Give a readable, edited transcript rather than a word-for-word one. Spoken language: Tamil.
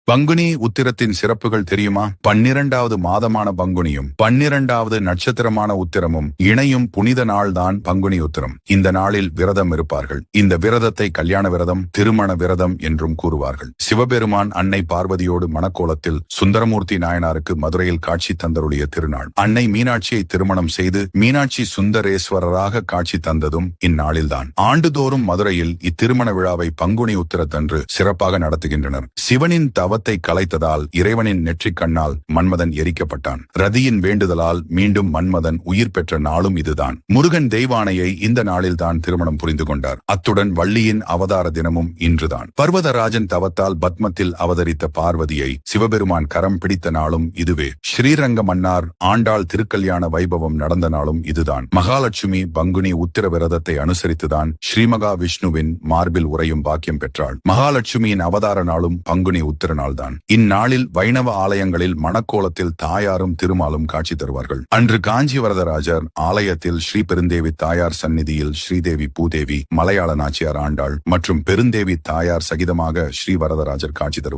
பங்குனி உத்திரத்தின் சிறப்புகள் தெரியுமா? 12வது மாதமான பங்குனியும் 12வது நட்சத்திரமான உத்திரமும் இணையும் புனித நாள்தான் பங்குனி உத்திரம். இந்த நாளில் விரதம் இருப்பார்கள். இந்த விரதத்தை கல்யாண விரதம், திருமண விரதம் என்றும் கூறுவார்கள். சிவபெருமான் அன்னை பார்வதியோடு மணக்கோலத்தில் சுந்தரமூர்த்தி நாயனாருக்கு மதுரையில் காட்சி தந்தருடைய திருநாள். அன்னை மீனாட்சியை திருமணம் செய்து மீனாட்சி சுந்தரேஸ்வரராக காட்சி தந்ததும் இந்நாளில்தான். ஆண்டுதோறும் மதுரையில் இத்திருமண விழாவை பங்குனி உத்திரத்தன்று சிறப்பாக நடத்துகின்றனர். சிவனின் தவத்தை கலைத்ததால் இறைவனின் நெற்றிக் கண்ணால் மன்மதன் எரிக்கப்பட்டான். ரதியின் வேண்டுதலால் மீண்டும் மன்மதன் உயிர் பெற்ற நாளும் இதுதான். முருகன் தெய்வானையை இந்த நாளில்தான் திருமணம் புரிந்து கொண்டார். அத்துடன் வள்ளியின் அவதார தினமும் இன்றுதான். பர்வதராஜன் தவத்தால் பத்மத்தில் அவதரித்த பார்வதியை சிவபெருமான் கரம் பிடித்த நாளும் இதுவே. ஸ்ரீரங்க மன்னார் ஆண்டாள் திருக்கல்யாண வைபவம் நடந்த நாளும் இதுதான். மகாலட்சுமி பங்குனி உத்திர விரதத்தை அனுசரித்துதான் ஸ்ரீமகா விஷ்ணுவின் மார்பில் உறையும் பாக்கியம் பெற்றாள். மகாலட்சுமியின் அவதார நாளும் பங்குனி உத்திர நாள்தான். இந்நாளில் வைணவ ஆலயங்களில் மணக்கோலத்தில் தாயாரும் திருமாலும் காட்சி தருவார்கள். அன்று காஞ்சி வரதராஜர் ஆலயத்தில் ஸ்ரீ பெருந்தேவி தாயார் சந்நிதியில் ஸ்ரீதேவி பூதேவி, மலையாள நாச்சியார் ஆண்டாள் மற்றும் பெருந்தேவி தாயார் சகிதமாக ஸ்ரீ வரதராஜர் காட்சி தருவார்.